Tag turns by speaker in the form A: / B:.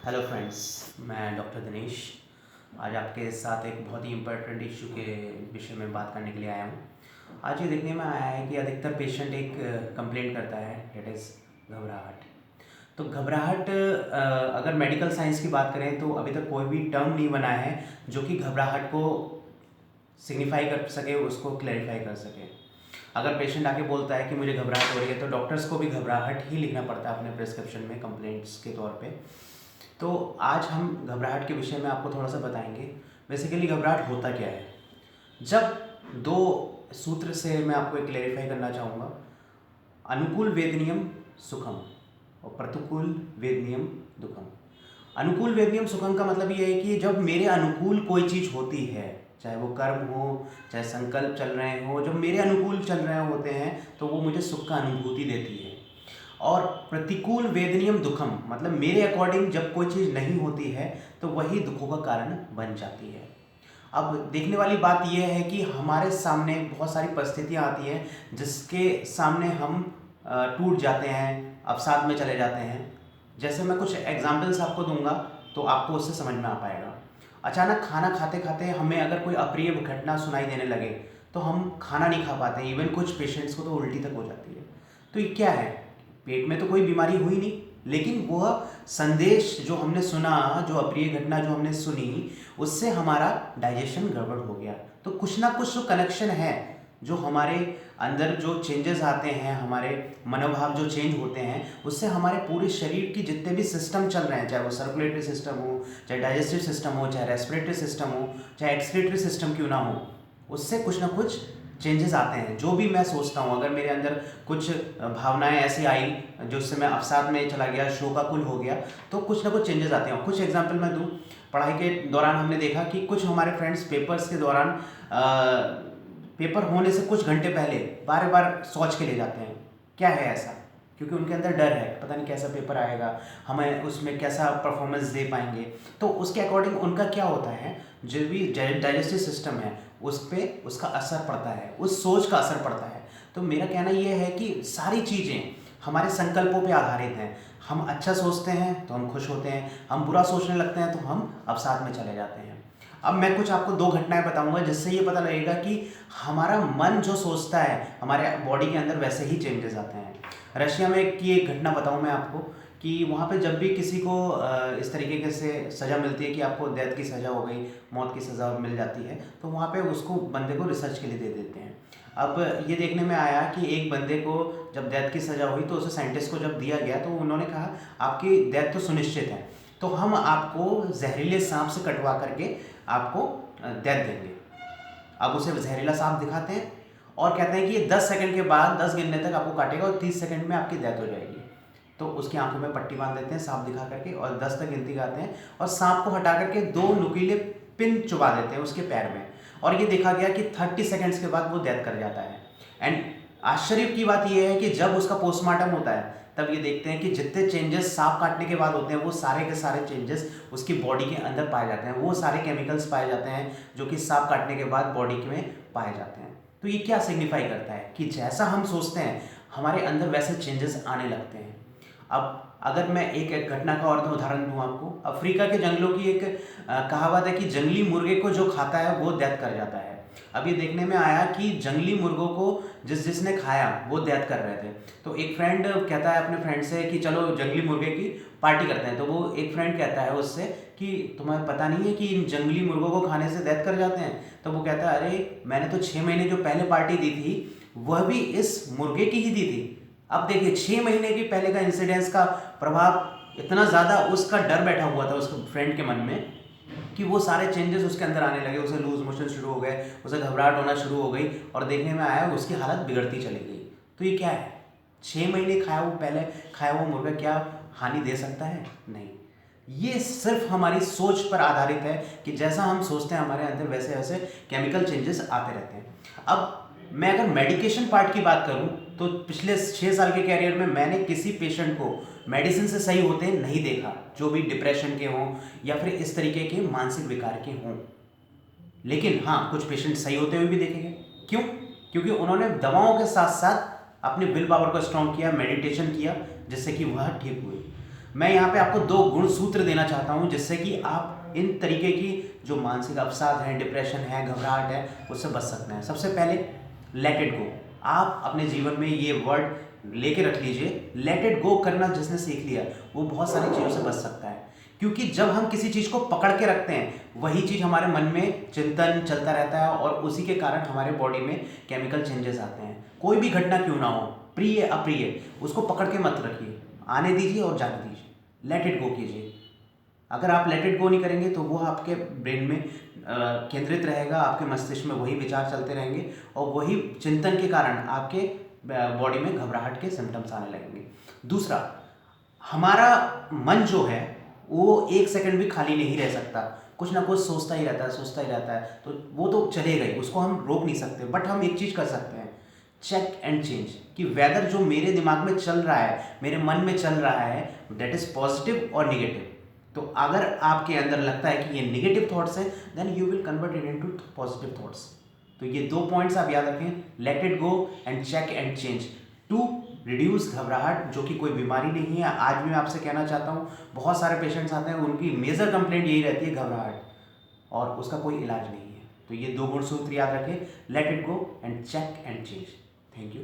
A: Hello friends, मैं doctor Dinesh आज आपके साथ एक बहुत ही इम्पोर्टेंट इशू के विषय में बात करने के लिए आया हूँ। आज ये देखने में आया है कि अधिकतर पेशेंट एक कंप्लेंट करता है, डेट इज़ घबराहट। तो घबराहट अगर मेडिकल साइंस की बात करें तो अभी तक कोई भी टर्म नहीं बना है जो कि घबराहट को सिग्निफाई कर सके, उसको क्लैरिफाई कर सके। अगर पेशेंट आके बोलता है कि मुझे घबराहट हो रही है तो डॉक्टर्स को भी घबराहट ही लिखना पड़ता है अपने प्रिस्क्रिप्शन में कंप्लेंट्स के तौर पे। तो आज हम घबराहट के विषय में आपको थोड़ा सा बताएंगे। बेसिकली घबराहट होता क्या है। जब दो सूत्र से मैं आपको एक क्लेरिफाई करना चाहूँगा, अनुकूल वेदनियम सुखम और प्रतिकूल वेदनियम दुखम। अनुकूल वेदनियम सुखम का मतलब ये है कि जब मेरे अनुकूल कोई चीज़ होती है, चाहे वो कर्म हो, चाहे संकल्प चल रहे हो, जब मेरे अनुकूल चल रहे होते हैं तो वो मुझे सुख का अनुभूति देती है। और प्रतिकूल वेदनियम दुखम मतलब मेरे अकॉर्डिंग जब कोई चीज़ नहीं होती है तो वही दुखों का कारण बन जाती है। अब देखने वाली बात यह है कि हमारे सामने बहुत सारी परिस्थितियाँ आती हैं जिसके सामने हम टूट जाते हैं, अवसाद में चले जाते हैं। जैसे मैं कुछ एग्जाम्पल्स आपको दूंगा तो आपको उससे समझ में आ पाएगा। अचानक खाना खाते खाते हमें अगर कोई अप्रिय घटना सुनाई देने लगे तो हम खाना नहीं खा पाते। इवन कुछ पेशेंट्स को तो उल्टी तक हो जाती है। तो ये क्या है? पेट में तो कोई बीमारी हुई नहीं, लेकिन वह संदेश जो हमने सुना, जो अप्रिय घटना जो हमने सुनी, उससे हमारा डाइजेशन गड़बड़ हो गया। तो कुछ ना कुछ जो कनेक्शन है, जो हमारे अंदर जो चेंजेस आते हैं, हमारे मनोभाव जो चेंज होते हैं, उससे हमारे पूरे शरीर की जितने भी सिस्टम चल रहे हैं, चाहे वो सर्कुलेटरी सिस्टम हो, चाहे डाइजेस्टिव सिस्टम हो, चाहे रेस्पिरेटरी सिस्टम हो, चाहे एक्सक्रीटरी सिस्टम क्यों ना हो, उससे कुछ ना कुछ चेंजेस आते हैं। जो भी मैं सोचता हूँ, अगर मेरे अंदर कुछ भावनाएं ऐसी आई जो उससे मैं अवसाद में चला गया, शोकाकुल हो गया, तो कुछ ना कुछ चेंजेस आते हैं। कुछ एग्जांपल मैं दूँ, पढ़ाई के दौरान हमने देखा कि कुछ हमारे फ्रेंड्स पेपर्स के दौरान पेपर होने से कुछ घंटे पहले बार बार सोच के ले जाते हैं। क्या है ऐसा? क्योंकि उनके अंदर डर है, पता नहीं कैसा पेपर आएगा, हमें उसमें कैसा परफॉर्मेंस दे पाएंगे। तो उसके अकॉर्डिंग उनका क्या होता है, जो भी डाइजेस्टिव सिस्टम है उस पर उसका असर पड़ता है, उस सोच का असर पड़ता है। तो मेरा कहना यह है कि सारी चीज़ें हमारे संकल्पों पे आधारित हैं। हम अच्छा सोचते हैं तो हम खुश होते हैं, हम बुरा सोचने लगते हैं तो हम अवसाद में चले जाते हैं। अब मैं कुछ आपको दो घटनाएं बताऊंगा जिससे ये पता लगेगा कि हमारा मन जो सोचता है हमारे बॉडी के अंदर वैसे ही चेंजेस आते हैं। रशिया में की एक घटना बताऊं मैं आपको कि वहाँ पे जब भी किसी को इस तरीके से सज़ा मिलती है कि आपको डेथ की सज़ा हो गई, मौत की सज़ा मिल जाती है, तो वहाँ पे उसको बंदे को रिसर्च के लिए दे देते हैं। अब ये देखने में आया कि एक बंदे को जब डेथ की सज़ा हुई तो उसे साइंटिस्ट को जब दिया गया तो उन्होंने कहा आपकी डेथ तो सुनिश्चित है, तो हम आपको जहरीले सांप से कटवा करके आपको डेथ देंगे। अब उसे जहरीला सांप दिखाते हैं और कहते हैं कि ये 10 सेकंड के बाद 10 गिनने तक आपको काटेगा और 30 सेकंड में आपकी डेथ हो जाएगी। तो उसकी आंखों में पट्टी बांध देते हैं सांप दिखा करके और 10 तक गिनती गाते हैं और सांप को हटा करके 2 नुकीले पिन चुबा देते हैं उसके पैर में। और ये देखा गया कि 30 सेकंड्स के बाद वो डेथ कर जाता है। एंड आश्चर्य की बात यह है कि जब उसका पोस्टमार्टम होता है तब ये देखते हैं कि जितने चेंजेस सांप काटने के बाद होते हैं वो सारे के सारे चेंजेस उसकी बॉडी के अंदर पाए जाते हैं। वो सारे केमिकल्स पाए जाते हैं जो कि सांप काटने के बाद बॉडी में पाए जाते हैं। तो ये क्या सिग्निफाई करता है कि जैसा हम सोचते हैं हमारे अंदर वैसे चेंजेस आने लगते हैं। अब अगर मैं एक घटना का और उदाहरण दूं आपको, अफ्रीका के जंगलों की एक कहावत है कि जंगली मुर्गे को जो खाता है वो डेथ कर जाता है। अब ये देखने में आया कि जंगली मुर्गों को जिसने खाया वो डेथ कर रहे थे। तो एक फ्रेंड कहता है अपने फ्रेंड से कि चलो जंगली मुर्गे की पार्टी करते हैं। तो वो एक फ्रेंड कहता है उससे कि तुम्हें पता नहीं है कि इन जंगली मुर्गों को खाने से डेथ कर जाते हैं? तो वो कहता है अरे मैंने तो 6 महीने जो पहले पार्टी दी थी वह भी इस मुर्गे की ही दी थी। अब देखिए 6 महीने की पहले का इंसिडेंस का प्रभाव इतना ज़्यादा, उसका डर बैठा हुआ था उसके फ्रेंड के मन में कि वो सारे चेंजेस उसके अंदर आने लगे। उसे लूज मोशन शुरू हो गए, उसे घबराहट होना शुरू हो गई और देखने में आया उसकी हालत बिगड़ती चली गई। तो ये क्या है? 6 महीने खाया हुआ मुर्गा क्या हानि दे सकता है? नहीं। ये सिर्फ हमारी सोच पर आधारित है कि जैसा हम सोचते हैं हमारे अंदर वैसे वैसे केमिकल चेंजेस आते रहते हैं। अब मैं अगर मेडिकेशन पार्ट की बात करूं तो पिछले 6 साल के कैरियर में मैंने किसी पेशेंट को मेडिसिन से सही होते नहीं देखा, जो भी डिप्रेशन के हों या फिर इस तरीके के मानसिक विकार के हों। लेकिन हाँ, कुछ पेशेंट सही होते हुए भी देखे गए। क्यों? क्योंकि उन्होंने दवाओं के साथ साथ अपने विल पावर को स्ट्रॉन्ग किया, मेडिटेशन किया, जिससे कि वह ठीक हुए। मैं यहाँ पे आपको 2 गुण सूत्र देना चाहता हूँ जिससे कि आप इन तरीके की जो मानसिक अवसाद है, डिप्रेशन है, घबराहट है, उससे बच सकते हैं। सबसे पहले लेट इट गो। आप अपने जीवन में ये वर्ड लेके रख लीजिए, लेट इट गो करना जिसने सीख लिया वो बहुत सारी चीज़ों से बच सकता है। क्योंकि जब हम किसी चीज़ को पकड़ के रखते हैं वही चीज़ हमारे मन में चिंतन चलता रहता है और उसी के कारण हमारे बॉडी में केमिकल चेंजेस आते हैं। कोई भी घटना क्यों ना हो, प्रिय अप्रिय, उसको पकड़ के मत रखिए, आने दीजिए और जाने दीजिए, लेट इट गो कीजिए। अगर आप लेट इट गो नहीं करेंगे तो वो आपके ब्रेन में केंद्रित रहेगा, आपके मस्तिष्क में वही विचार चलते रहेंगे और वही चिंतन के कारण आपके बॉडी में घबराहट के सिम्टम्स आने लगेंगे। दूसरा, हमारा मन जो है वो 1 सेकंड भी खाली नहीं रह सकता, कुछ ना कुछ सोचता ही रहता है, सोचता ही रहता है, तो वो तो चलेगा ही, उसको हम रोक नहीं सकते। बट हम एक चीज़ कर सकते हैं, चेक एंड चेंज, कि वेदर जो मेरे दिमाग में चल रहा है, मेरे मन में चल रहा है, दैट इज पॉजिटिव और निगेटिव। तो अगर आपके अंदर लगता है कि ये निगेटिव थॉट्स हैं, then you will convert it into positive thoughts. तो ये 2 पॉइंट्स आप याद रखें, let it go and check and change to reduce घबराहट, जो कि कोई बीमारी नहीं है। आज भी मैं आपसे कहना चाहता हूँ, बहुत सारे पेशेंट्स आते हैं, उनकी मेजर कंप्लेंट यही रहती है, घबराहट, और उसका कोई इलाज नहीं है। तो ये 2 गुण सूत्र याद रखें, let it go and check and change. Thank you.